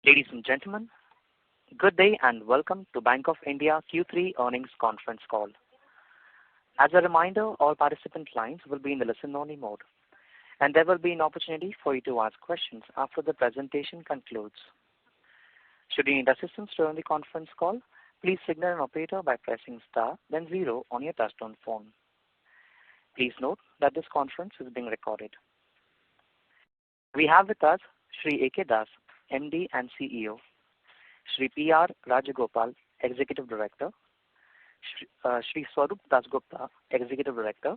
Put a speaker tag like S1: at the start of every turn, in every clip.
S1: Ladies and gentlemen, good day and welcome to Bank of India Q3 earnings conference call. As a reminder, all participant lines will be in the listen-only mode, and there will be an opportunity for you to ask questions after the presentation concludes. Should you need assistance during the conference call, please signal an operator by pressing star, then 0 on your touchtone phone. Please note that this conference is being recorded. We have with us Shri A.K. Das, MD and CEO, Shri P.R. Rajagopal, Executive Director, Shri Swarup Dasgupta, Executive Director,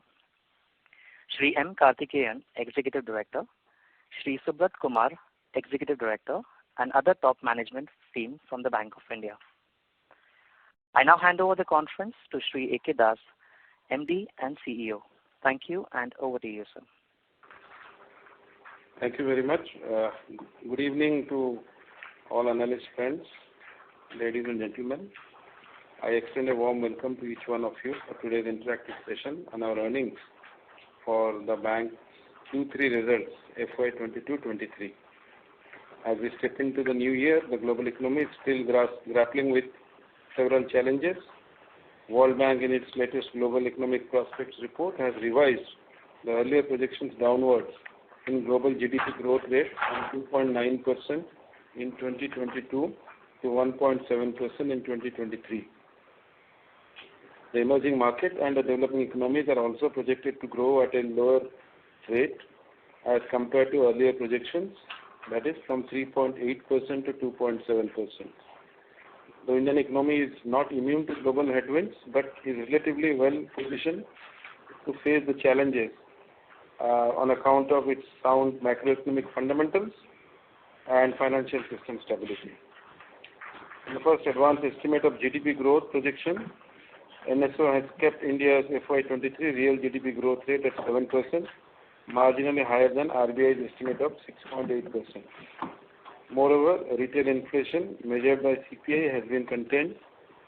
S1: Shri M. Karthikeyan, Executive Director, Shri Subrat Kumar, Executive Director, and other top management team from the Bank of India. I now hand over the conference to Shri A.K. Das, MD and CEO. Thank you, and over to you, sir.
S2: Thank you very much. Good evening to all analyst friends, ladies and gentlemen. I extend a warm welcome to each one of you for today's interactive session on our earnings for the bank's Q3 results FY22-23. As we step into the new year, the global economy is still grappling with several challenges. World Bank, in its latest Global Economic Prospects report, has revised the earlier projections downwards in global GDP growth rate from 2.9% in 2022 to 1.7% in 2023. The emerging market and the developing economies are also projected to grow at a lower rate as compared to earlier projections, that is from 3.8% to 2.7%. The Indian economy is not immune to global headwinds, but is relatively well positioned to face the challenges on account of its sound macroeconomic fundamentals and financial system stability. In the first advanced estimate of GDP growth projection, NSO has kept India's FY23 real GDP growth rate at 7%, marginally higher than RBI's estimate of 6.8%. Moreover, retail inflation measured by CPI has been contained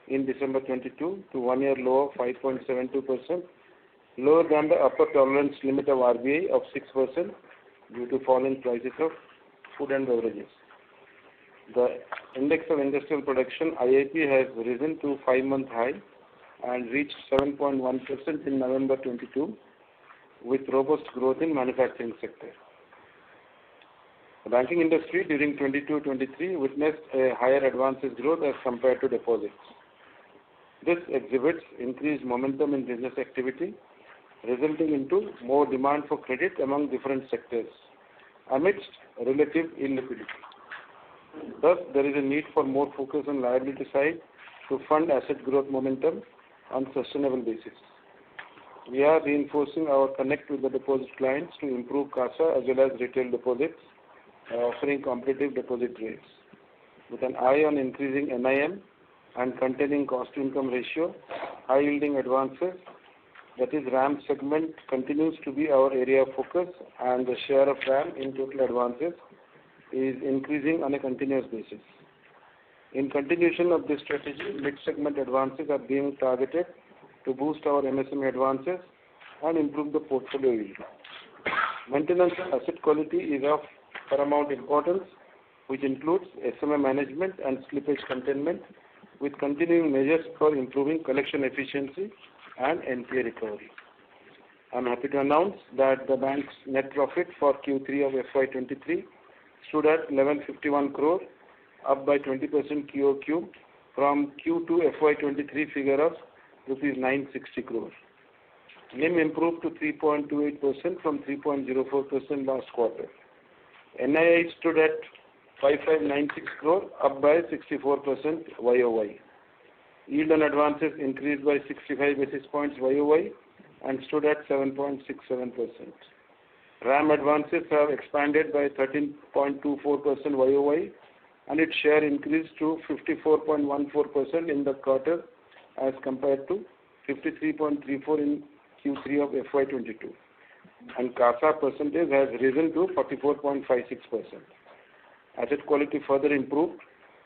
S2: in December 22 to one-year low of 5.72%, lower than the upper tolerance limit of RBI of 6% due to falling prices of food and beverages. The Index of Industrial Production, IIP, has risen to 5-month high and reached 7.1% in November 22, with robust growth in manufacturing sector. The banking industry during 22-23 witnessed a higher advances growth as compared to deposits. This exhibits increased momentum in business activity, resulting into more demand for credit among different sectors amidst relative illiquidity. Thus, there is a need for more focus on liability side to fund asset growth momentum on sustainable basis. We are reinforcing our connect with the deposit clients to improve CASA as well as retail deposits by offering competitive deposit rates. With an eye on increasing NIM and containing cost-to-income ratio, high-yielding advances, that is RAM segment, continues to be our area of focus, and the share of RAM in total advances is increasing on a continuous basis. In continuation of this strategy, mid-segment advances are being targeted to boost our MSME advances and improve the portfolio yield. Maintenance of asset quality is of paramount importance, which includes SMA management and slippage containment, with continuing measures for improving collection efficiency and NPA recovery. I am happy to announce that the bank's net profit for Q3 of FY23 stood at 1151 crore, up by 20% QOQ from Q2 FY23 figure of rupees 960 crore. NIM improved to 3.28% from 3.04% last quarter. NII stood at 5596 crore, up by 64% YOY. Yield on advances increased by 65 basis points YOY and stood at 7.67%. RAM advances have expanded by 13.24% YOY, and its share increased to 54.14% in the quarter as compared to 53.34% in Q3 of FY22. And CASA percentage has risen to 44.56%. Asset quality further improved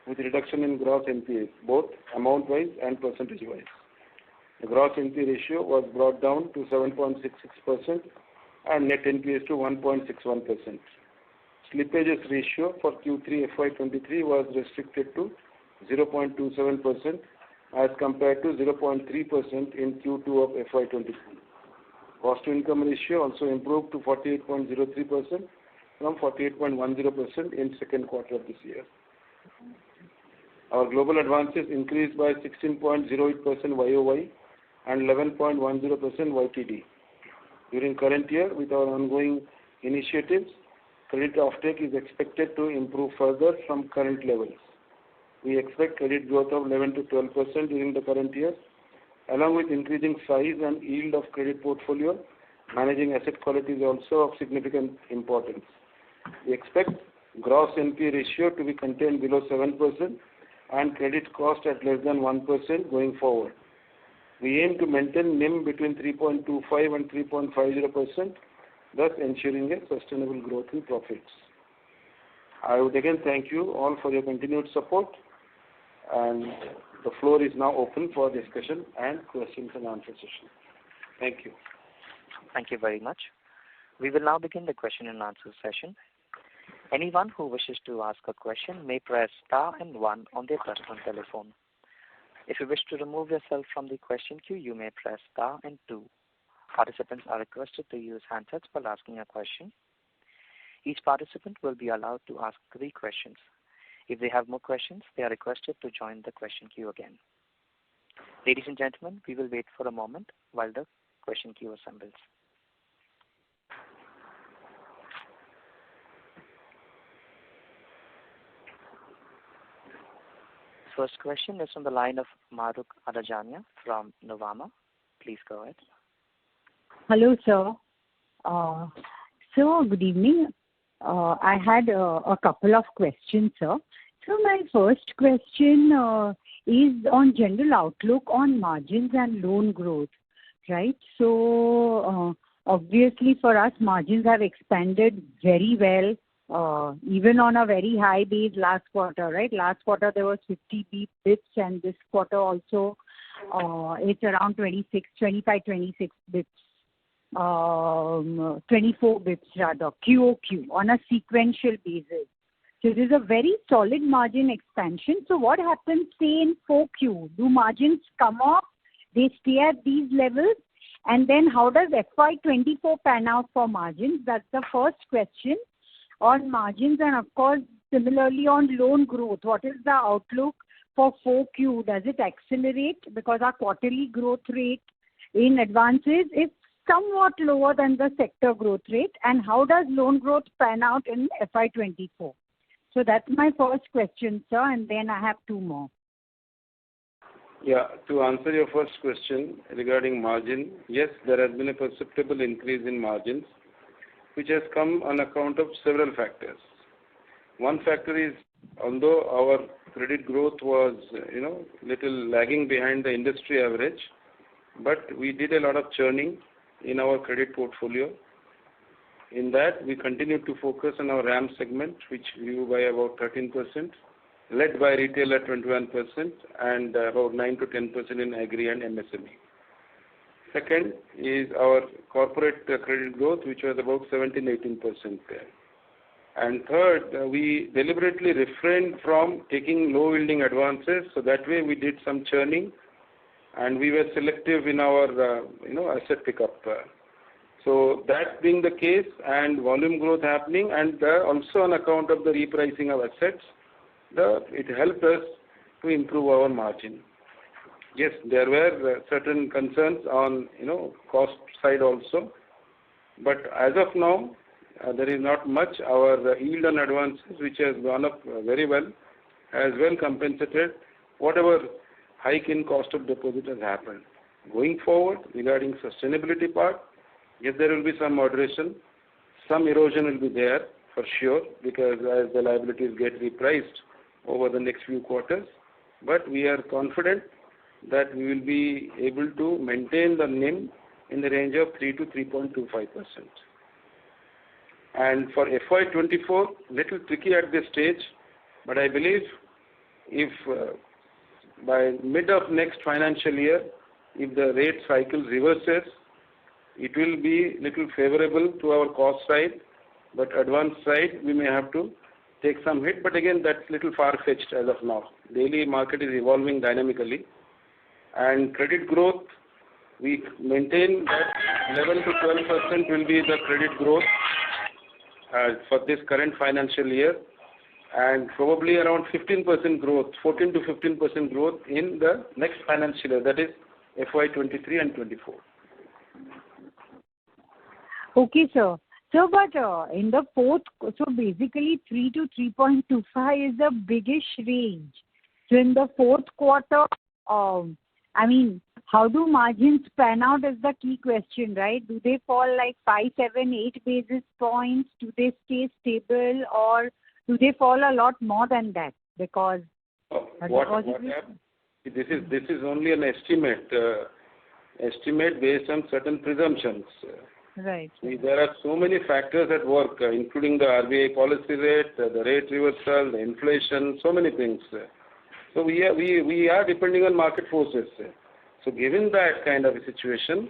S2: with reduction in gross NPAs, both amount-wise and percentage-wise. The gross NPA ratio was brought down to 7.66% and net NPAs to 1.61%. slippages ratio for Q3 FY23 was restricted to 0.27% as compared to 0.3% in Q2 of FY23. Cost to income ratio also improved to 48.03% from 48.10% in second quarter of this year. Our global advances increased by 16.08% YOY and 11.10% YTD. During current year, with our ongoing initiatives, credit offtake is expected to improve further from current levels. We expect credit growth of 11 to 12% during the current year. Along with increasing size and yield of credit portfolio, managing asset quality is also of significant importance. We expect gross NP ratio to be contained below 7% and credit cost at less than 1% going forward. We aim to maintain NIM between 3.25 and 3.50%, thus ensuring a sustainable growth in profits. I would again thank you all for your continued support, and the floor is now open for discussion and questions and answer session. Thank you.
S1: Thank you very much. We will now begin the question and answer session. Anyone who wishes to ask a question may press star and 1 on their personal telephone. If you wish to remove yourself from the question queue, you may press star and 2. Participants are requested to use handsets while asking a question. Each participant will be allowed to ask 3 questions. If they have more questions, they are requested to join the question queue again. Ladies and gentlemen, we will wait for a moment while the question queue assembles. First question is from the line of Mahrukh Adajania from Nuvama. Please go ahead.
S3: Hello, sir. Good evening. I had a couple of questions, sir. So my first question is on general outlook on margins and loan growth, right? So obviously for us, margins have expanded very well, even on a very high base last quarter, right? Last quarter there was 50 bits and this quarter also it's around 26 bits. 24 bits rather, QOQ on a sequential basis. So it is a very solid margin expansion. So what happens, say, in 4Q? Do margins come off? They stay at these levels? And then how does FY24 pan out for margins? That's the first question on margins. And of course, similarly on loan growth, what is the outlook for 4Q? Does it accelerate? Because our quarterly growth rate in advances is somewhat lower than the sector growth rate. And how does loan growth pan out in FY24? So that's my first question, sir, and then I have 2 more.
S2: Yeah, to answer your first question regarding margin, yes, there has been a perceptible increase in margins, which has come on account of several factors. One factor is, although our credit growth was, little lagging behind the industry average, but we did a lot of churning in our credit portfolio. In that, we continued to focus on our RAM segment, which grew by about 13%, led by retail at 21% and about 9 to 10% in agri and MSME. Second is our corporate credit growth, which was about 17-18% there. And third, we deliberately refrained from taking low-yielding advances, so that way we did some churning, and we were selective in our, asset pickup. So that being the case, and volume growth happening, and also on account of the repricing of assets, it helped us to improve our margin. Yes, there were certain concerns on, cost side also, but as of now, there is not much. Our yield on advances, which has gone up very well, has well compensated whatever hike in cost of deposit has happened. Going forward, regarding sustainability part, yes, there will be some moderation. Some erosion will be there for sure, because as the liabilities get repriced over the next few quarters, but we are confident that we will be able to maintain the NIM in the range of 3 to 3.25%. And for FY24, little tricky at this stage, but I believe if by mid of next financial year, if the rate cycle reverses, it will be little favorable to our cost side, But advance side, we may have to take some hit. But again, that's little far-fetched as of now. Daily market is evolving dynamically. And credit growth, we maintain that 11 to 12% will be the credit growth for this current financial year, and probably around 15% growth, 14 to 15% growth in the next financial year, that is FY23 and 24.
S3: Okay, sir. So, but in the fourth, so basically 3 to 3.25 is the biggest range. So in the fourth quarter, I mean, how do margins pan out is the key question, right? Do they fall like 5, 7, 8 basis points? Do they stay stable, or do they fall a lot more than that? Because
S2: this is only an estimate based on certain presumptions.
S3: Right.
S2: There are so many factors at work, including the RBI policy rate, the rate reversal, the inflation, so many things. So we are depending on market forces. So given that kind of a situation,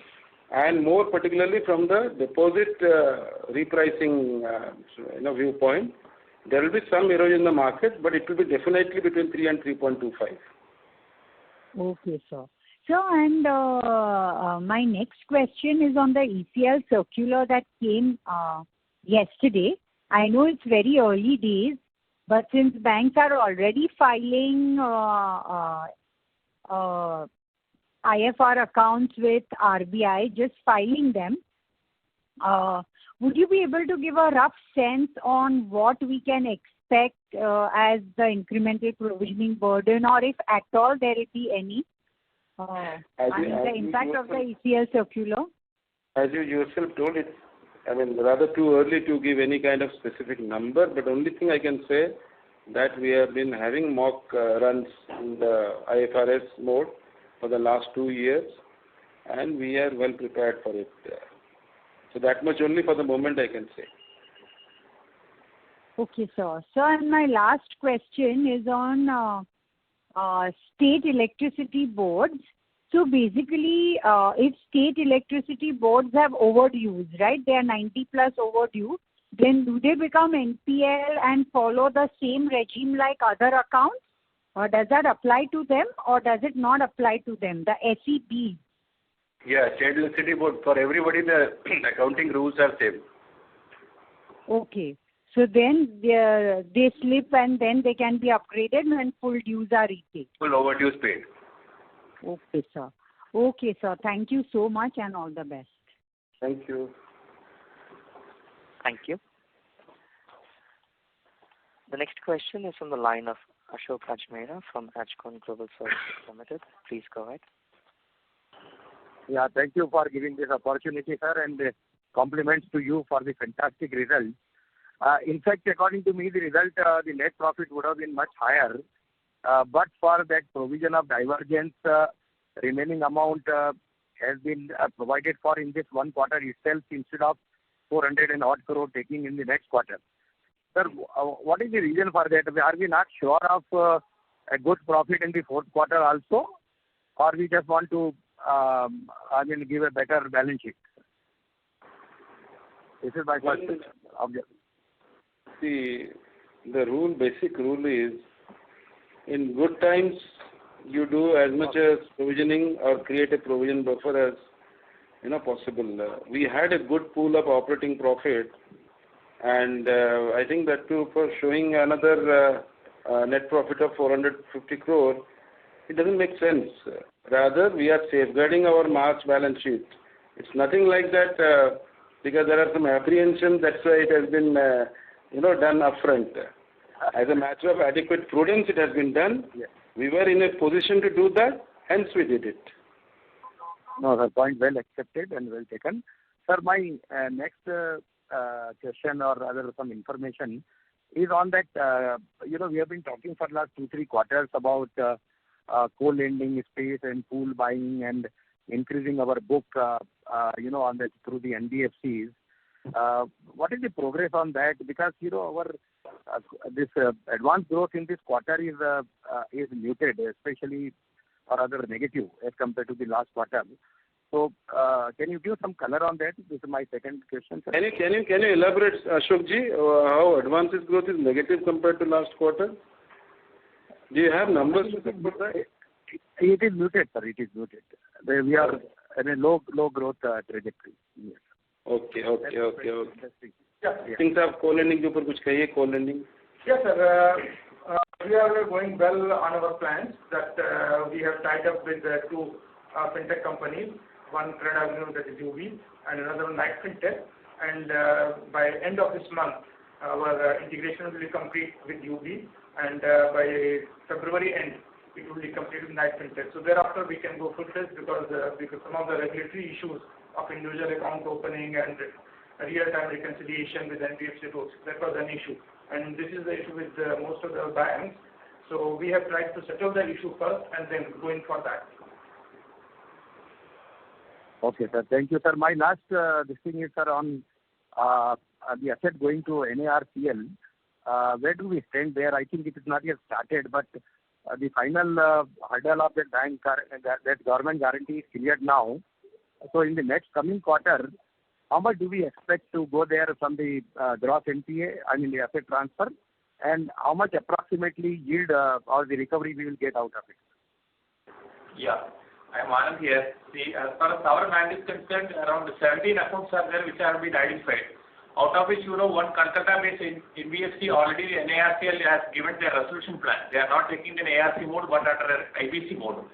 S2: and more particularly from the deposit repricing viewpoint, there will be some erosion in the market, but it will be definitely between 3 and 3.25.
S3: Okay, sir. So, and my next question is on the ECL circular that came yesterday. I know it's very early days, but since banks are already filing IFR accounts with RBI, just filing them, would you be able to give a rough sense on what we can expect as the incremental provisioning burden, or if at all there will be any? The impact of the ECL circular?
S2: As you yourself told, it's, rather too early to give any kind of specific number, but only thing I can say that we have been having mock runs in the IFRS mode for the last 2 years, and we are well prepared for it. So that much only for the moment I can say.
S3: Okay, sir. So, and my last question is on state electricity boards. So basically, if state electricity boards have overdues, right, they are 90 plus overdue, then do they become NPL and follow the same regime like other accounts? Or does that apply to them, or does it not apply to them, the SEB?
S4: Yeah, state electricity board, for everybody the accounting rules are same.
S3: Okay. So then they slip and then they can be upgraded when full dues are repaid.
S4: Full overdues paid.
S3: Okay, sir. Okay, sir. Thank you so much and all the best.
S2: Thank you.
S1: Thank you. The next question is from the line of Ashok Ajmera from Ajcon Global Services Limited. Please go ahead.
S5: Yeah, thank you for giving this opportunity, sir, and compliments to you for the fantastic result. In fact, according to me, the result, the net profit would have been much higher, but for that provision of divergence, remaining amount has been provided for in this one quarter itself instead of 400 and odd crore taking in the next quarter. Sir, what is the reason for that? Are we not sure of a good profit in the fourth quarter also, or we just want to give a better balance sheet? This is my first objection.
S2: The basic rule is, in good times, you do as much as provisioning or create a provision buffer as possible. We had a good pool of operating profit, and I think that too for showing another net profit of 450 crore, it doesn't make sense. Rather, we are safeguarding our March balance sheet. It's nothing like that because there are some apprehensions. That's why it has been done upfront. As a matter of adequate prudence, it has been done.
S5: Yeah.
S2: We were in a position to do that, hence we did it.
S5: No, the point well accepted and well taken. Sir, my next question or rather some information is on that, we have been talking for the last 2-3 quarters about co-lending space and pool buying and increasing our book, on that through the NBFCs. What is the progress on that? Because our this advance growth in this quarter is muted, especially or rather negative as compared to the last quarter. So, can you give some color on that? This is my second question, sir.
S2: Can you elaborate, Ashokji, how advances growth is negative compared to last quarter? Do you have numbers to support that?
S5: It is muted, sir. It is muted. We are in a low growth trajectory. Yes.
S2: Okay.
S5: Yeah.
S2: Things have co-lending के ऊपर कुछ कहिए co-lending.
S6: Yes, sir. We are going well on our plans that we have tied up with two fintech companies, one Credit Avenue, that is UV, and another one Night Fintech. And by end of this month, our integration will be complete with UV, and by February end, it will be complete with Night Fintech. So thereafter, we can go full-fledged because some of the regulatory issues of individual account opening and real-time reconciliation with NBFC rules, that was an issue. And this is the issue with most of the banks. So we have tried to settle the issue first and then going for that.
S5: Okay, sir. Thank you, sir. My last this thing is, sir, on the asset going to NARCL. Where do we stand there? I think it is not yet started, but the final hurdle of that bank, that government guarantee is cleared now. So in the next coming quarter, how much do we expect to go there from the gross NPA, I mean the asset transfer, and how much approximately yield or the recovery we will get out of it?
S7: Yeah, I am Anand here. See, as far as our bank is concerned, around 17 accounts are there which have been identified. Out of which, one Kolkata-based NBFC already NARCL has given their resolution plan. They are not taking in ARC mode but under IBC mode.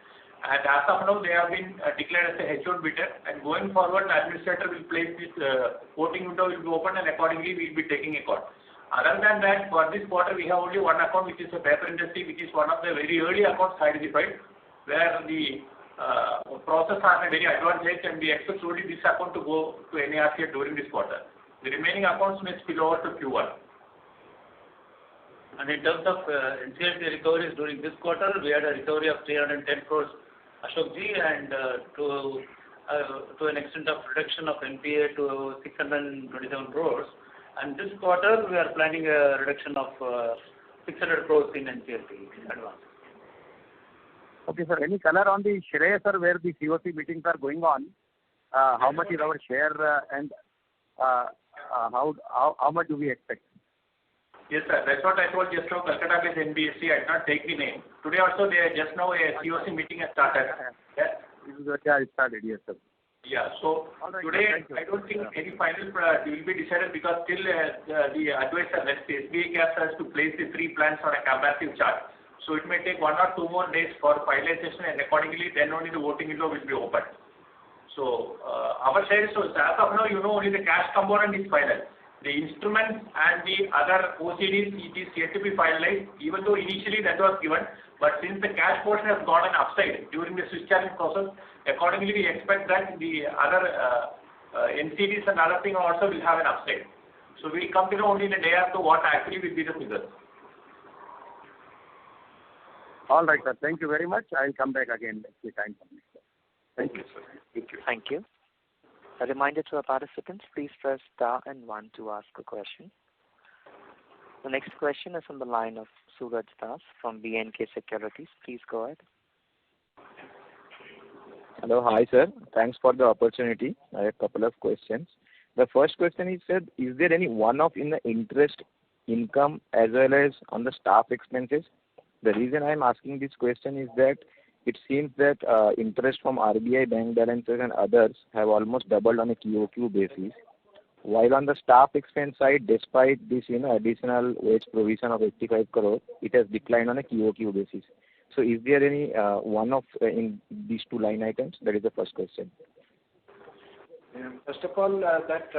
S7: And as of now, they have been declared as a H1 bidder. And going forward, the administrator will place this voting window will be open, and accordingly we will be taking a call. Other than that, for this quarter, we have only one account, which is a paper industry, which is one of the very early accounts identified, where the process are very advanced stage, and we expect only this account to go to NARCL during this quarter. The remaining accounts may spill over to Q1.
S8: And in terms of NCLT recoveries during this quarter, we had a recovery of 310 crores, Ashokji, and to an extent of reduction of NPA to 627 crores. And this quarter, we are planning a reduction of 600 crores in NCLT advance.
S5: Okay, sir. Any color on the Shrey, sir, where the COC meetings are going on? How much is our share and how much do we expect?
S7: Yes, sir. That's what I told just now. Kolkata-based NBFC, I did not take the name. Today also, they just now a COC meeting has started. Yeah.
S5: Yeah, it started, yes, sir.
S7: Yeah. So
S5: right,
S7: today, I don't think any final will be decided because still the advisor, that's the SBI Caps, has to place the 3 plans on a comparative chart. So it may take 1 or 2 more days for finalization, and accordingly, then only the voting window will be open. So our share is, so as of now, only the cash component is final. The instruments and the other OCDs, it is yet to be finalized, even though initially that was given. But since the cash portion has gone an upside during the switch challenge process, accordingly we expect that the other NCDs and other things also will have an upside. So we will come to know only in a day after what actually will be the figures.
S5: All right, sir. Thank you very much. I'll come back again next time. Thank you, sir.
S2: Thank you.
S1: Thank you. A reminder to our participants, please press star and 1 to ask a question. The next question is on the line of Suraj Das from BNK Securities. Please go ahead.
S9: Hello. Hi, sir. Thanks for the opportunity. I have a couple of questions. The first question is, sir, is there any one-off in the interest income as well as on the staff expenses? The reason I am asking this question is that it seems that interest from RBI bank balances and others have almost doubled on a QOQ basis, while on the staff expense side, despite this additional wage provision of 85 crore, it has declined on a QOQ basis. So is there any one-off in these 2 line items? That is the first question.
S6: First of all, that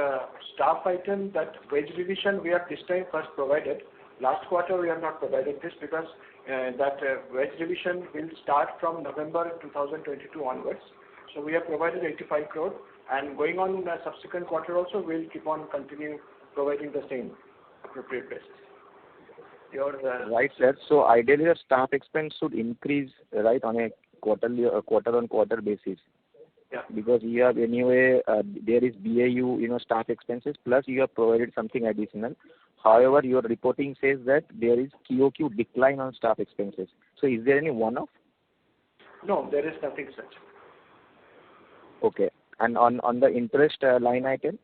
S6: staff item, that wage revision, we have this time first provided. Last quarter, we have not provided this because that wage revision will start from November 2022 onwards. So we have provided 85 crore, and going on in the subsequent quarter also, we'll keep on continuing providing the same appropriate basis.
S9: Right, sir. So ideally, the staff expense should increase, right, on a quarter-on-quarter basis.
S6: Yeah.
S9: Because you have anyway, there is BAU, staff expenses, plus you have provided something additional. However, your reporting says that there is QOQ decline on staff expenses. So is there any one-off?
S6: No, there is nothing such.
S9: Okay. And on the interest line item?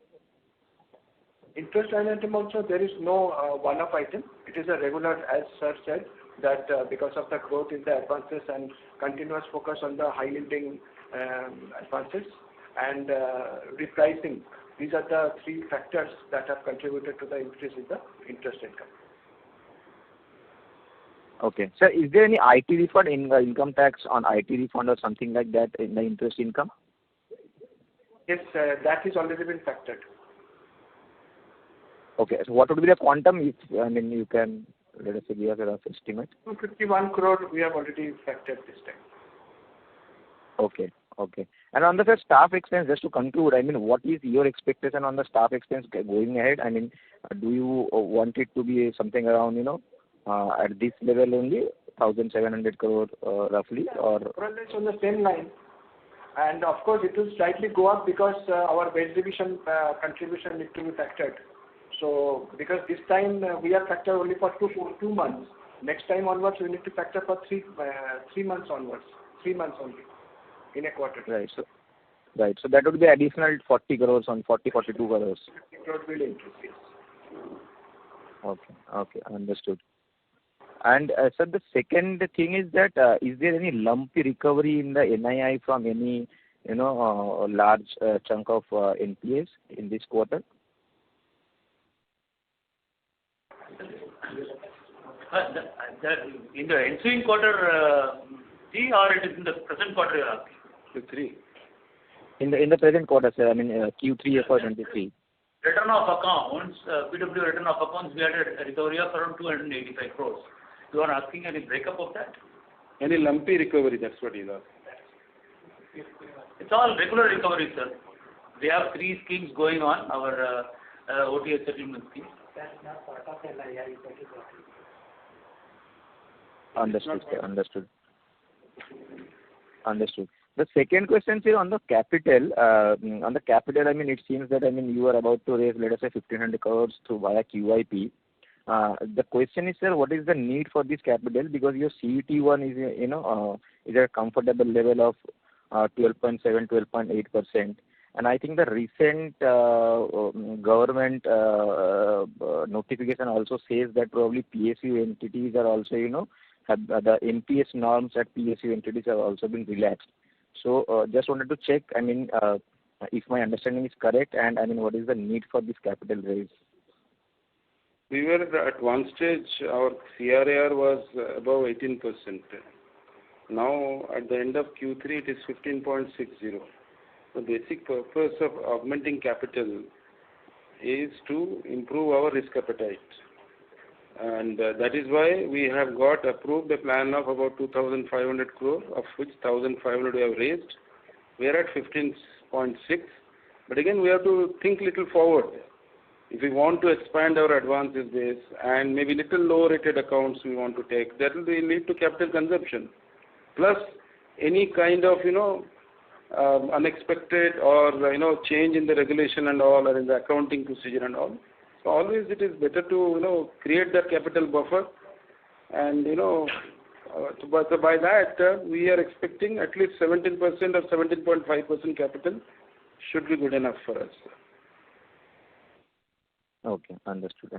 S10: Interest line item also, there is no one-off item. It is a regular, as sir said, that because of the growth in the advances and continuous focus on the high-yielding advances and repricing. These are the three factors that have contributed to the increase in the interest income.
S9: Okay. Sir, is there any IT refund in the income tax on IT refund or something like that in the interest income?
S10: Yes, that is already been factored.
S9: Okay. So what would be the quantum if, you can, let us say, give us a rough estimate?
S10: 51 crore we have already factored this time.
S9: Okay. Okay. And on the staff expense, just to conclude, what is your expectation on the staff expense going ahead? Do you want it to be something around, at this level only, 1,700 crore roughly, or?
S10: More or less on the same line. And of course, it will slightly go up because our base division contribution needs to be factored. So, because this time we are factored only for 2 months. Next time onwards, we need to factor for 3 months onwards. 3 months only in a quarter.
S9: Right. So that would be additional 40 crores on 42 crores.
S10: 50 crores will increase, yes.
S9: Okay. Understood. And sir, the second thing is that is there any lumpy recovery in the NII from any large chunk of NPAs in this quarter?
S8: In the ensuing quarter, or it is in the present quarter you are asking?
S2: Q3.
S9: In the present quarter, sir, Q3 FY23.
S8: Return of accounts, PW return of accounts, we had a recovery of around 285 crores. You are asking any breakup of that?
S2: Any lumpy recovery, that's what he's asking.
S8: It's all regular recovery, sir. We have 3 schemes going on, our OTS settlement scheme. That's not part of LIR.
S9: Understood, sir. Understood. The second question is on the capital. It seems that you are about to raise, let us say, 1,500 crores via QIP. The question is, sir, what is the need for this capital? Because your CET1 is at a comfortable level of 12.7, 12.8%. And I think the recent government notification also says that probably PSU entities are also, the NPS norms at PSU entities have also been relaxed. So just wanted to check, if my understanding is correct, and what is the need for this capital raise?
S2: We were at one stage, our CRAR was above 18%. Now, at the end of Q3, it is 15.60. The basic purpose of augmenting capital is to improve our risk appetite. And that is why we have got approved a plan of about 2,500 crore, of which 1,500 we have raised. We are at 15.6. But again, we have to think little forward. If we want to expand our advances base and maybe little low rated accounts we want to take, that will lead to capital consumption. Plus, any kind of, unexpected or, change in the regulation and all, or in the accounting procedure and all. So always it is better to, create that capital buffer. And, but by that, we are expecting at least 17% or 17.5% capital should be good enough for us.
S9: Okay, understood.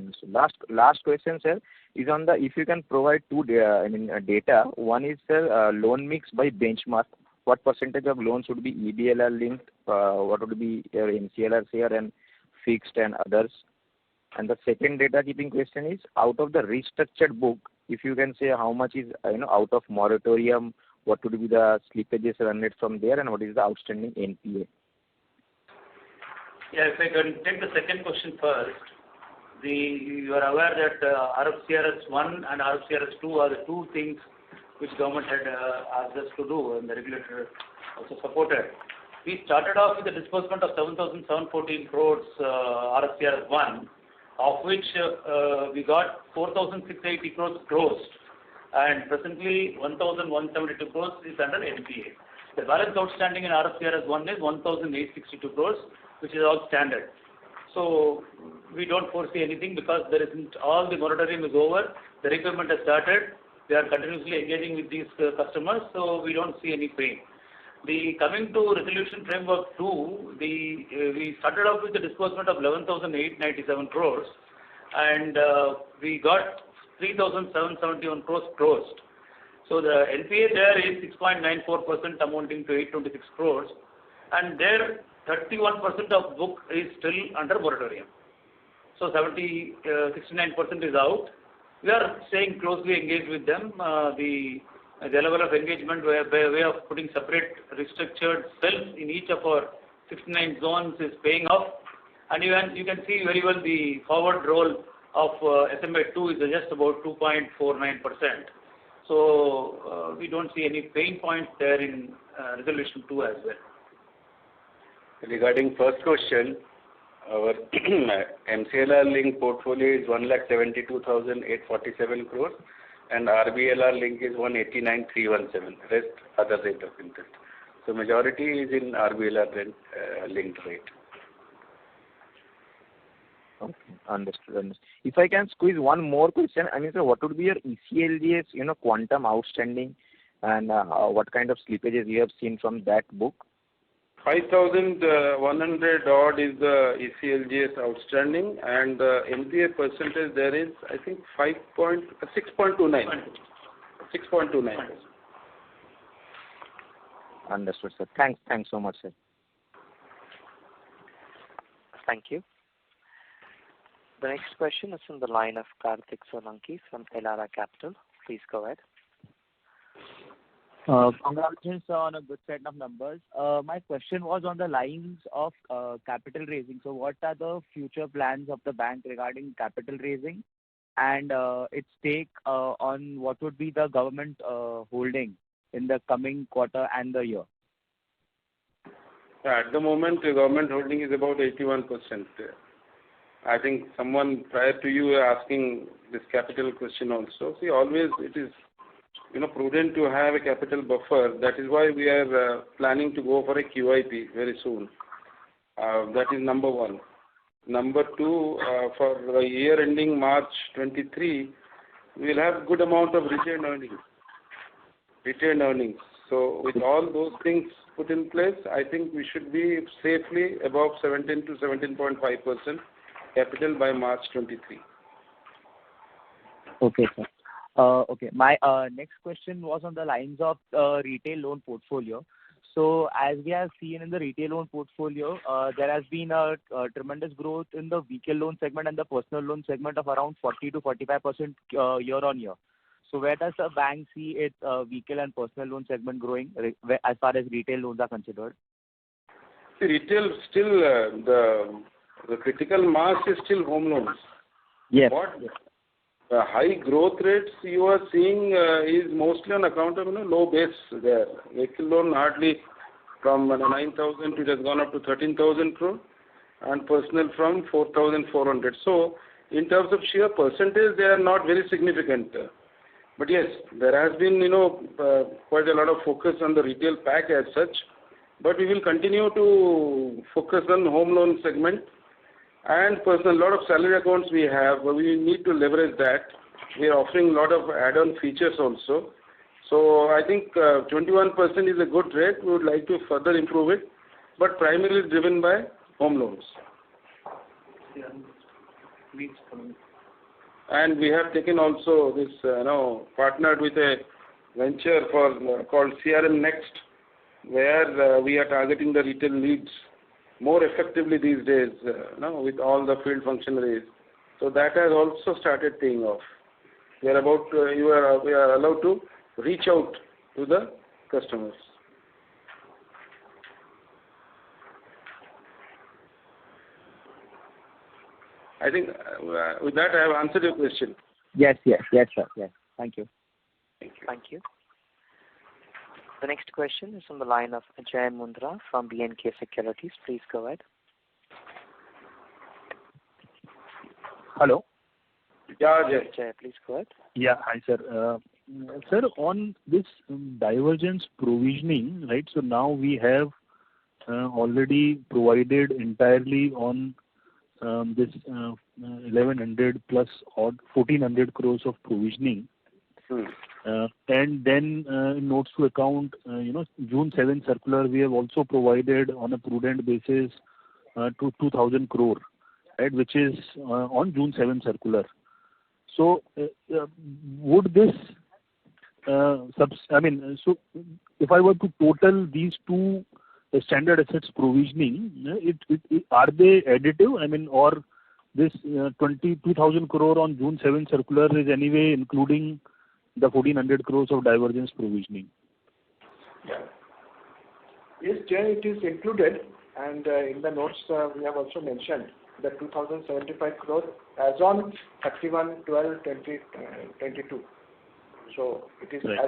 S9: Last question, sir, is on if you can provide two data. One is, sir, loan mix by benchmark. What percentage of loans would be EBLR linked? What would be your MCLR share and fixed and others? And the second data keeping question is, out of the restructured book, if you can say how much is out of moratorium, what would be the slippages run rate from there, and what is the outstanding NPA?
S8: Yeah, if I can take the second question first. You are aware that RFCRS 1 and RFCRS 2 are the two things which government had asked us to do, and the regulator also supported. We started off with a disbursement of 7,714 crores RFCRS 1, of which we got 4,680 crores closed, and presently 1,172 crores is under NPA. The balance outstanding in RFCRS 1 is 1,862 crores, which is all standard. So we don't foresee anything because there isn't, all the moratorium is over, the repayment has started, they are continuously engaging with these customers, so we don't see any pain. Coming to Resolution Framework 2, we started off with the disbursement of 11,897 crores, and we got 3,771 crores closed. So the NPA there is 6.94%, amounting to 826 crores, and there 31% of book is still under moratorium. So 69% is out. We are staying closely engaged with them. The level of engagement by way of putting separate restructured cells in each of our 69 zones is paying off. And even you can see very well the forward roll of SMA 2 is just about 2.49%. So we don't see any pain points there in Resolution 2 as well.
S4: Regarding first question, our MCLR link portfolio is 1,72,847 crores and RBLR link is 189,317. Rest other rate of interest. So majority is in RBLR linked rate.
S9: Okay, understood. If I can squeeze one more question, sir, what would be your ECLGS, quantum outstanding, and what kind of slippages you have seen from that book?
S2: 5,100 odd is the ECLGS outstanding, and the NPA percentage there is, I think, 6.29.
S9: Understood, sir. Thanks so much, sir.
S1: Thank you. The next question is from the line of Karthik Solanki from Elara Capital. Please go ahead.
S11: Congratulations on a good set of numbers. My question was on the lines of capital raising. So what are the future plans of the bank regarding capital raising and its take on what would be the government holding in the coming quarter and the year?
S2: At the moment, the government holding is about 81%. I think someone prior to you were asking this capital question also. See, always it is prudent to have a capital buffer. That is why we are planning to go for a QIP very soon. That is number one. Number two, for the year ending March 23, we will have good amount of retained earnings. So with all those things put in place, I think we should be safely above 17 to 17.5% capital by March 23.
S11: Okay, sir. Okay. My next question was on the lines of retail loan portfolio. So as we have seen in the retail loan portfolio, there has been a tremendous growth in the vehicle loan segment and the personal loan segment of around 40 to 45% year on year. So where does the bank see its vehicle and personal loan segment growing as far as retail loans are considered?
S2: See, retail still the critical mass is still home loans.
S11: Yes.
S2: The high growth rates you are seeing is mostly on account of low base there. Vehicle loan hardly from 9,000 it has gone up to 13,000 crore, and personal from 4,400. So in terms of sheer percentage, they are not very significant. But yes, there has been quite a lot of focus on the retail pack as such. But we will continue to focus on home loan segment. And personal, a lot of salary accounts we have, but we need to leverage that. We are offering a lot of add-on features also. So I think 21% is a good rate. We would like to further improve it, but primarily driven by home loans. And we have taken also this, partnered with a venture called CRM Next, where we are targeting the retail leads more effectively these days, with all the field functionaries. So that has also started paying off. We are allowed to reach out to the customers. I think with that I have answered your question.
S11: Yes, sir. Yes. Thank you.
S1: Thank you. The next question is from the line of Jai Mundra from B&K Securities. Please go ahead.
S12: Hello.
S2: Yeah,
S1: Jai, please go ahead.
S12: Yeah, hi, sir. Sir, on this divergence provisioning, right? So now we have already provided entirely on this 1,100 plus odd 1,400 crores of provisioning. And then in notes to account, June 7 circular, we have also provided on a prudent basis to 2,000 crore, right, which is on June 7 circular. So would this, so if I were to total these two standard assets provisioning, are they additive? Or this 22,000 crore on June 7 circular is anyway including the 1,400 crores of divergence provisioning?
S10: Yeah. Yes, Jay, it is included, and in the notes we have also mentioned the 2,075 crore as on 31/12/2022. So it is
S12: right.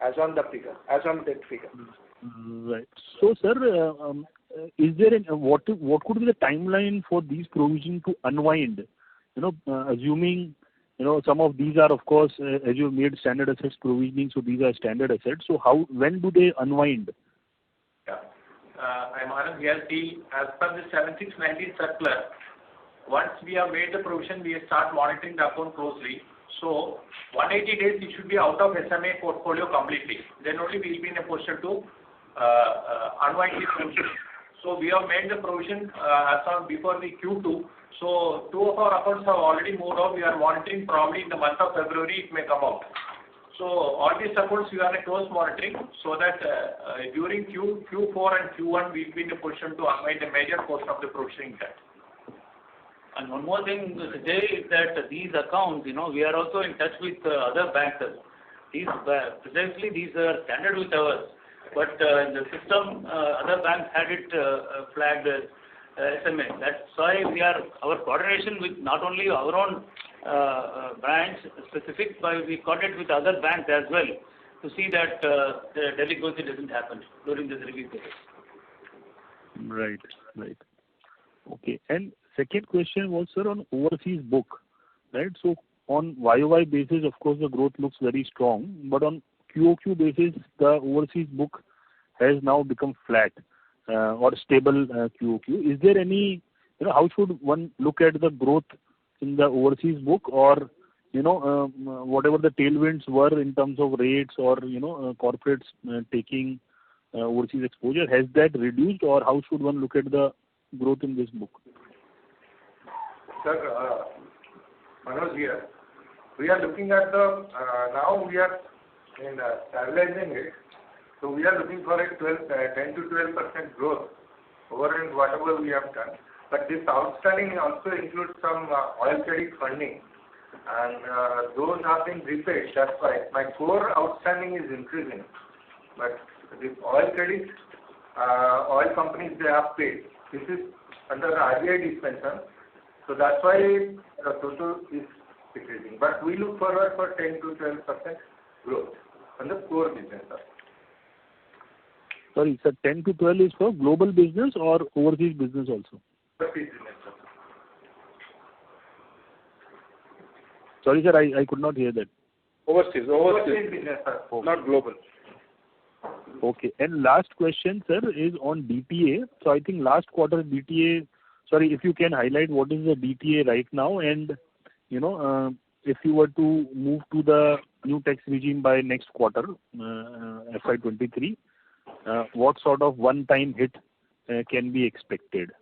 S10: as on the figure, as on that figure.
S12: Right. So, sir, is there what could be the timeline for these provisions to unwind? Assuming some of these are, of course, as you made standard assets provisioning, so these are standard assets. So when do they unwind?
S7: Yeah. I'm Anand here. As per the 76/19 circular, once we have made the provision, we start monitoring the account closely. So 180 days it should be out of SMA portfolio completely. Then only we will be in a position to unwind the provision. So we have made the provision as on before the Q2. So 2 of our accounts have already moved out. We are monitoring, probably in the month of February it may come out. So all these accounts we are in close monitoring, so that during Q4 and Q1 we will be in a position to unwind a major portion of the provisioning debt.
S8: And one more thing today is that these accounts, we are also in touch with other banks. Precisely these are standard with ours, but in the system, other banks had it flagged as SMA. That's why our coordination with not only our own branch specific, but we coordinate with other banks as well to see that the delinquency doesn't happen during this review period.
S12: Right. Okay. And second question was, sir, on overseas book, right? So on YOY basis, of course, the growth looks very strong, but on QOQ basis, the overseas book has now become flat or stable QOQ. Is there any, how should one look at the growth in the overseas book, or whatever the tailwinds were in terms of rates or corporates taking overseas exposure, has that reduced, or how should one look at the growth in this book?
S6: Sir, Manoj here. We are looking at now we are in stabilizing it. So we are looking for a 10 to 12% growth over and whatever we have done. But this outstanding also includes some oil credit funding, and those have been repaid. That's why my core outstanding is increasing. But this oil credit, oil companies, they have paid. This is under the RBI dispensation. So that's why the total is decreasing. But we look forward for 10 to 12% growth on the core business.
S12: Sorry, sir, 10 to 12 is for global business or overseas business also?
S6: Overseas business.
S12: Sorry, sir, I could not hear that.
S2: Overseas
S6: business, sir.
S2: Not global.
S12: Okay. And last question, sir, is on DTA. So I think last quarter DTA, sorry, if you can highlight what is the DTA right now, and if you were to move to the new tax regime by next quarter, FY23, what sort of one-time hit can be expected?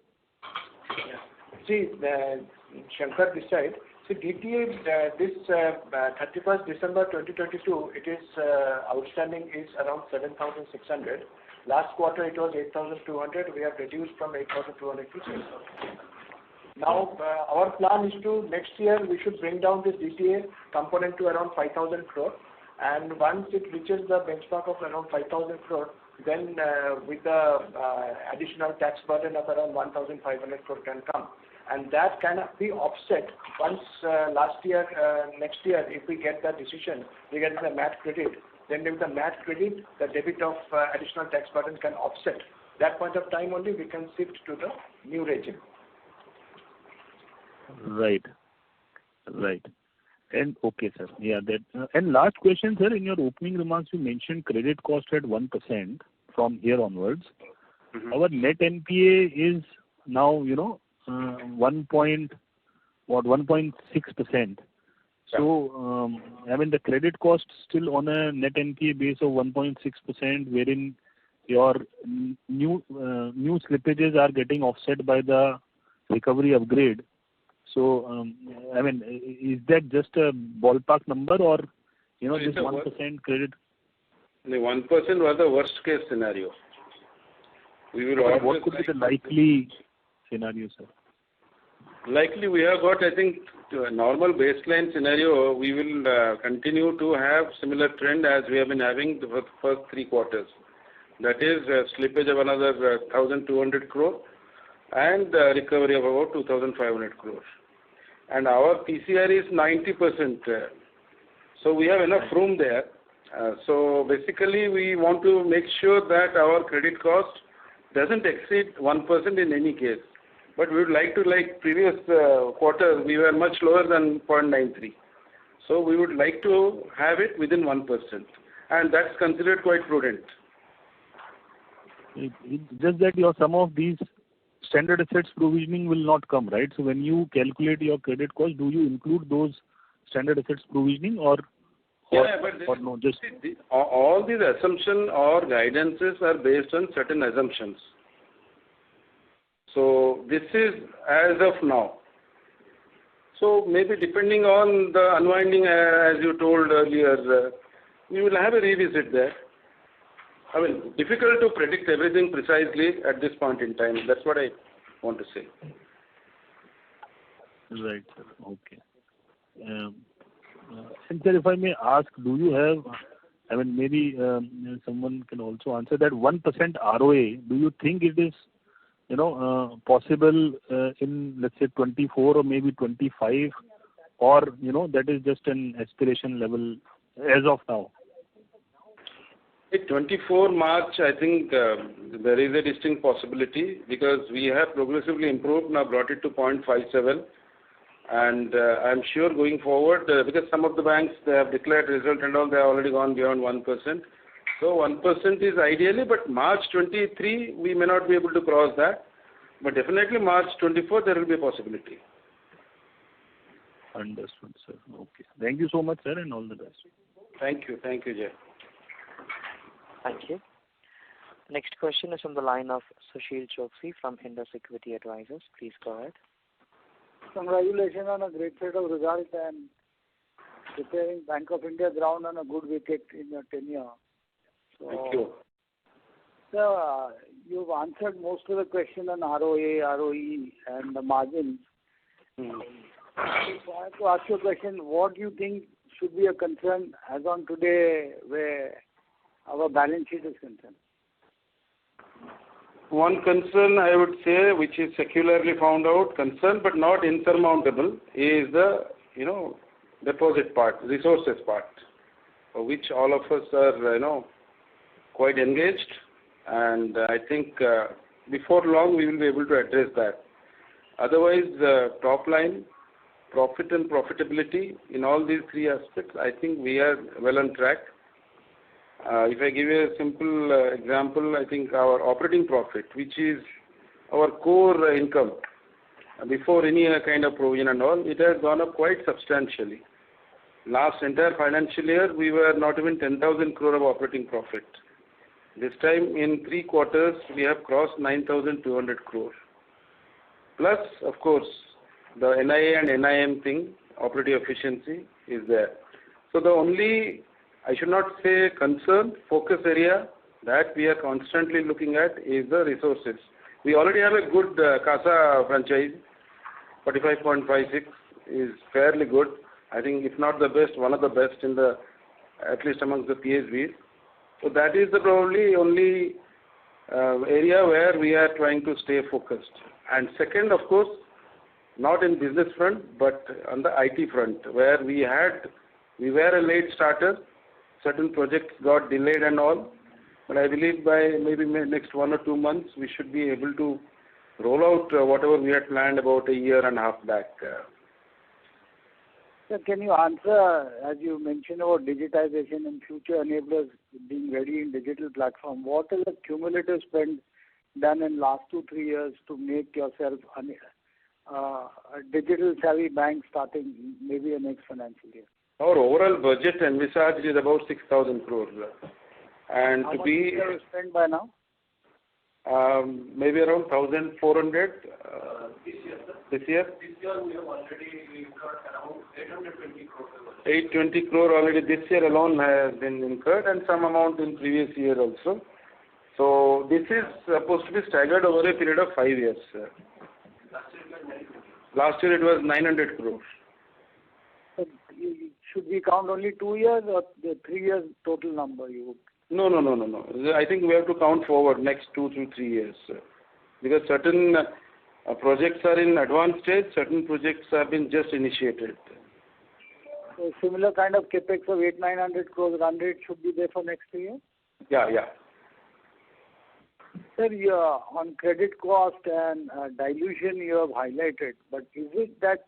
S10: See, Shankar this side. See, DTA this 31st December 2022, it is outstanding is around 7,600. Last quarter it was 8,200. We have reduced from 8,200 to 6,000. Now our plan is to next year we should bring down this DTA component to around 5,000 crore, and once it reaches the benchmark of around 5,000 crore, then with the additional tax burden of around 1,500 crore can come, and that cannot be offset once next year if we get the decision regarding the MAT credit. Then with the MAT credit, the debit of additional tax burden can offset. That point of time only we can shift to the new regime.
S12: Right. And okay, sir. Yeah, that. And last question, sir. In your opening remarks, you mentioned credit cost at 1% from here onwards. Mm-hmm. Our net NPA is now 1.6%. So, I mean, the credit cost still on a net NPA base of 1.6%, wherein your new slippages are getting offset by the recovery upgrade. So, I mean, is that just a ballpark number, or this 1% credit?
S2: The 1% was the worst case scenario.
S12: What could be the likely scenario, sir?
S2: Likely, we have got, I think, to a normal baseline scenario, we will continue to have similar trend as we have been having the first 3 quarters. That is slippage of another 1,200 crore and recovery of about 2,500 crore. And our PCR is 90%. So we have enough room there. So basically, we want to make sure that our credit cost doesn't exceed 1% in any case. But we would like to, like previous quarter, we were much lower than 0.93. So we would like to have it within 1%. And that's considered quite prudent.
S12: It's just that some of these standard assets provisioning will not come, right? So when you calculate your credit cost, do you include those standard assets provisioning or no? Just
S2: all these assumptions or guidances are based on certain assumptions. So this is as of now. So maybe depending on the unwinding, as you told earlier, we will have a revisit there. I mean, difficult to predict everything precisely at this point in time. That's what I want to say.
S12: Right, sir. Okay. And sir, if I may ask, do you have, I mean, maybe someone can also answer that 1% ROA, do you think it is, possible in, let's say, 24 or maybe 25, or, that is just an aspiration level as of now?
S2: At 24 March, I think there is a distinct possibility because we have progressively improved, now brought it to 0.57. And I'm sure going forward, because some of the banks, they have declared result and all, they have already gone beyond 1%. So 1% is ideally, but March 23, we may not be able to cross that. But definitely March 24, there will be a possibility.
S12: Understood, sir. Okay. Thank you so much, sir, and all the best.
S2: Thank you. Thank you, Jay.
S1: Thank you. Next question is from the line of Sushil Choksey from Indus Equity Advisors. Please go ahead.
S13: Congratulations on a great set of results and preparing Bank of India ground on a good wicket in your tenure. So,
S2: thank you.
S13: Sir, you've answered most of the question on ROA, ROE and the margins. So I have to ask you a question. What do you think should be a concern as on today where our balance sheet is concerned?
S2: One concern I would say, which is secularly found out, concern but not insurmountable, is the, deposit part, resources part, for which all of us are, quite engaged. And I think before long we will be able to address that. Otherwise, top line, profit and profitability, in all these 3 aspects, I think we are well on track. If I give you a simple example, I think our operating profit, which is our core income, before any kind of provision and all, it has gone up quite substantially. Last entire financial year, we were not even 10,000 crore of operating profit. This time, in 3 quarters, we have crossed 9,200 crore. Plus, of course, the NIA and NIM thing, operating efficiency, is there. So the only, I should not say concern, focus area that we are constantly looking at is the resources. We already have a good CASA franchise. 45.56 is fairly good. I think if not the best, one of the best in the, at least amongst the PSBs. So that is the probably only area where we are trying to stay focused. And second, of course, not in business front, but on the IT front, where we were a late starter. Certain projects got delayed and all. But I believe by maybe next 1 or 2 months, we should be able to roll out whatever we had planned about a year and a half back.
S13: Sir, can you answer, as you mentioned about digitization and future enablers being ready in digital platform, what is the cumulative spend done in last 2-3 years to make yourself a digital savvy bank starting maybe the next financial year?
S2: Our overall budget envisaged is about 6,000 crores. And
S13: How
S2: to
S13: much
S2: be
S13: have you spent by now?
S2: maybe around 1,400
S8: This year, sir.
S2: this year.
S8: This year we have already incurred around 820 crores.
S2: 820 crore already this year alone has been incurred, and some amount in previous year also. So this is supposed to be staggered over a period of 5 years. Last year it was 900 crores.
S13: So should we count only 2 years or the 3 years total number you would?
S2: No. I think we have to count forward next 2 to 3 years. Because certain projects are in advanced stage, certain projects have been just initiated.
S13: So similar kind of capex of 800-900 crores run rate should be there for next 3 years?
S2: Yeah.
S13: Sir, on credit cost and dilution you have highlighted, but is it that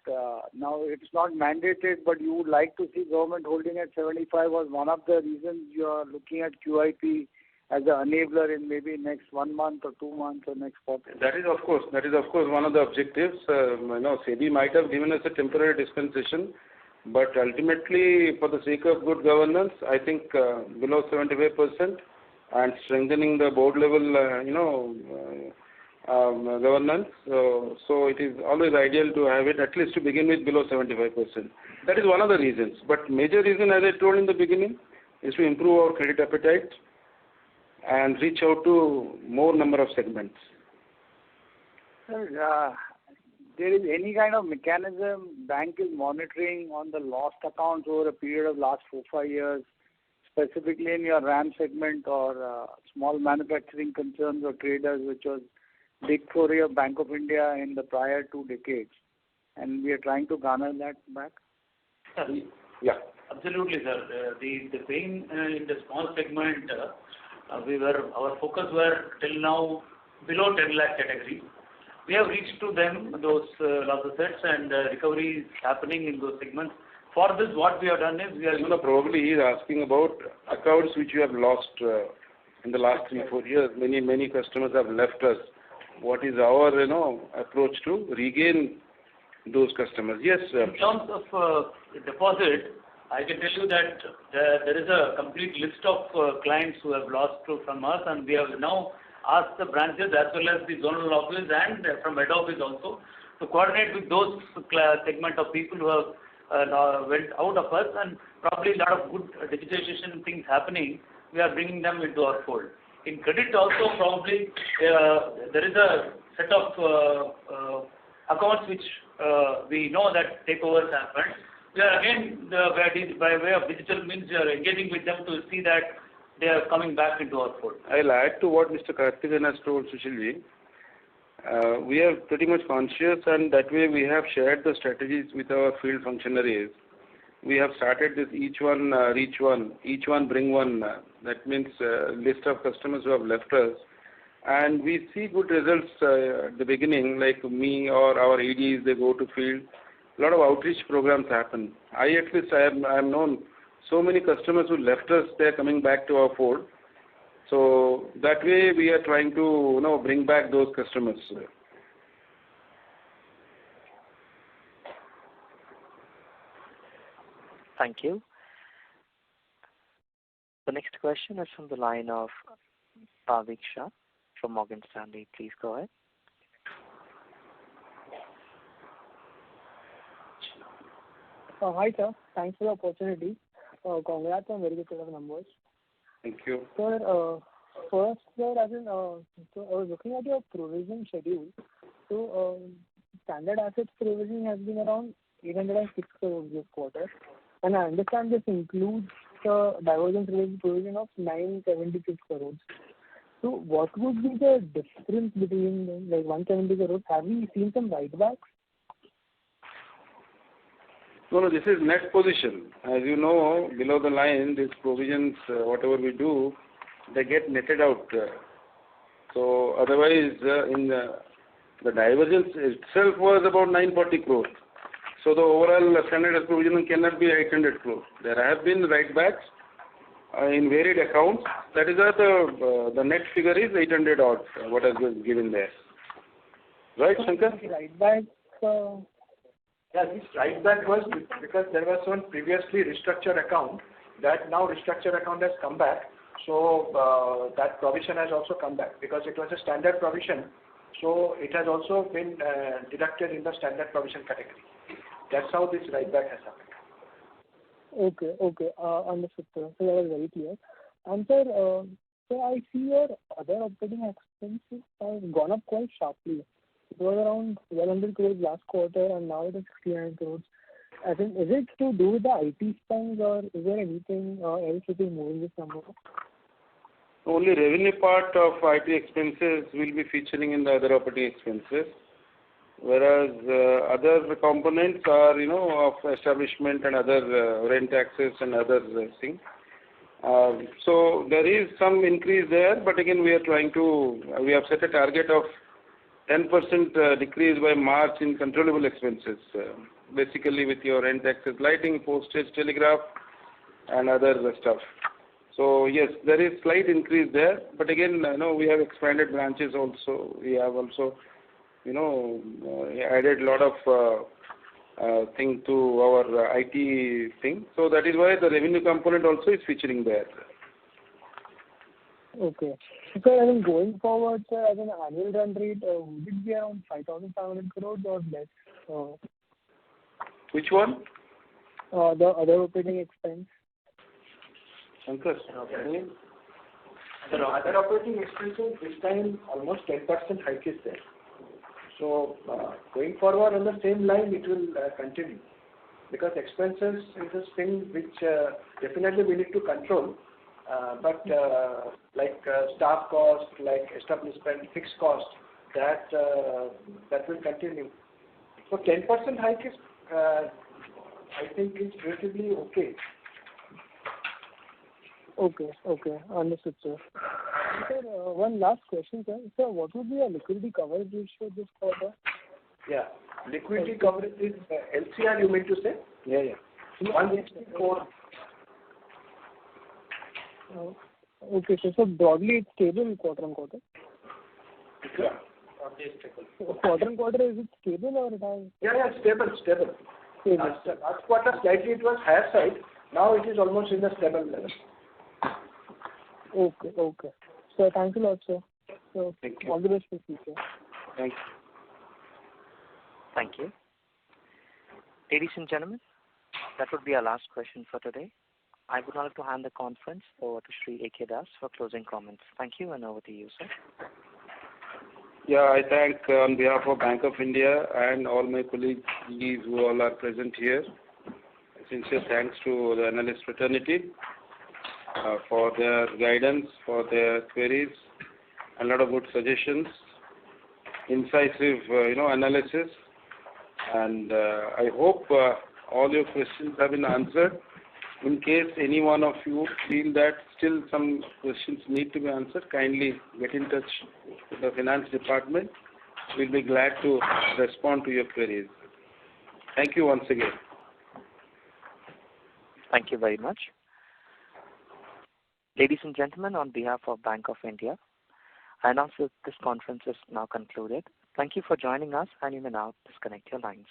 S13: now it's not mandated, but you would like to see government holding at 75 was one of the reasons you are looking at QIP as an enabler in maybe next 1 month or 2 months or next quarter?
S2: That is of course one of the objectives. SEBI might have given us a temporary dispensation, but ultimately for the sake of good governance, I think below 75%. And strengthening the board level, governance. So it is always ideal to have it at least to begin with below 75%. That is one of the reasons. But major reason, as I told in the beginning, is to improve our credit appetite and reach out to more number of segments.
S13: Sir, there is any kind of mechanism bank is monitoring on the lost accounts over a period of last 4-5 years? Specifically in your RAM segment or small manufacturing concerns or traders, which was big foray of Bank of India in the prior 2 decades, and we are trying to garner that back?
S2: Yeah.
S8: Absolutely, sir. The pain in the small segment, our focus were till now below 10 lakh category. We have reached to them those loss assets and recovery is happening in those segments. For this, what we have done is we are...
S2: probably he is asking about accounts which you have lost in the last 3-4 years. Many customers have left us. What is our approach to regain those customers? Yes.
S8: In terms of deposit, I can tell you that there is a complete list of clients who have lost from us, and we have now asked the branches as well as the zonal office and from head office also to coordinate with those segment of people who have went out of us, and probably a lot of good digitization things happening. We are bringing them into our fold. In credit also, probably there is a set of accounts which we know that takeovers happened. We are again by way of digital means we are engaging with them to see that they are coming back into our fold.
S2: I'll add to what Mr. Karthikeyan has told Sushilji. We are pretty much conscious, and that way we have shared the strategies with our field functionaries. We have started this each one reach one, each one bring one. That means list of customers who have left us, and we see good results at the beginning. Like me or our ADs, they go to field. A lot of outreach programs happen. I have known so many customers who left us. They are coming back to our fold. So that way we are trying to bring back those customers.
S1: Thank you. The next question is from the line of Bhavik Shah from Morgan Stanley. Please go ahead.
S14: Hi sir, thanks for the opportunity. Congrats on very good set of numbers.
S2: Thank you.
S14: Sir, first, sir, I was looking at your provision schedule. So, standard assets provisioning has been around 806 crores this quarter. And I understand this includes the divergence related provision of 976 crores. So, what would be the difference between like 170 crores? Have we seen some write-backs?
S2: No, this is net position. As you know, below the line, these provisions, whatever we do, they get netted out. So otherwise, in the divergence itself was about 940 crores. So the overall standard asset provision cannot be 800 crores. There have been write-backs in varied accounts. That is the net figure is 800 odd, what has been given there. Right, Shankar?
S10: Yeah, this write-back was because there was one previously restructured account, that now restructured account has come back. So that provision has also come back because it was a standard provision. So it has also been deducted in the standard provision category. That's how this write-back has happened.
S14: Okay. Understood, sir. So that was very clear. And sir, so I see your other operating expenses have gone up quite sharply. It was around 1,200 crores last quarter, and now it is 69 crores. I think, is it to do with the IT spends, or is there anything else which is moving this number?
S2: Only revenue part of IT expenses will be featuring in the other operating expenses, whereas other components are, of establishment and other rent taxes and other things. So there is some increase there, but again we have set a target of 10% decrease by March in controllable expenses, basically with your rent taxes, lighting, postage, telegraph, and other stuff. So yes, there is slight increase there, but again, we have expanded branches also. We have also, added a lot of thing to our IT thing. So that is why the revenue component also is featuring there.
S14: Okay. So I mean, going forward, sir, as an annual run rate, would it be around 5,500 crores or less?
S2: Which one?
S14: The other operating expense.
S2: Shankar.
S10: The other operating expenses this time almost 10% hike is there. So going forward on the same line, it will continue because expenses is a thing which definitely we need to control. But like staff cost, like establishment fixed cost, that will continue. So 10% hike is, I think, is relatively okay.
S14: Okay. Understood, sir. And sir, one last question, sir. Sir, what would be your liquidity coverage ratio this quarter?
S10: Yeah, liquidity coverage is LCR, you mean to say?
S2: Yeah.
S10: 164.
S14: Okay, so broadly it's stable quarter on quarter?
S10: Yeah.
S14: Quarter on quarter, is it stable or it has?
S10: Yeah, stable. Last quarter slightly it was higher side. Now it is almost in the stable level.
S14: Okay. So thanks a lot, sir. So
S2: thank you.
S14: All the best for future.
S2: Thank you.
S1: Thank you. Ladies and gentlemen, that would be our last question for today. I would like to hand the conference over to Shri A.K. Das for closing comments. Thank you, and over to you, sir.
S2: Yeah, I thank on behalf of Bank of India and all my colleagues who all are present here. Sincere thanks to the analyst fraternity for their guidance, for their queries, a lot of good suggestions, incisive, analysis, and I hope all your questions have been answered. In case any one of you feel that still some questions need to be answered, kindly get in touch with the finance department. We'll be glad to respond to your queries. Thank you once again.
S1: Thank you very much. Ladies and gentlemen, on behalf of Bank of India, I announce that this conference is now concluded. Thank you for joining us, and you may now disconnect your lines.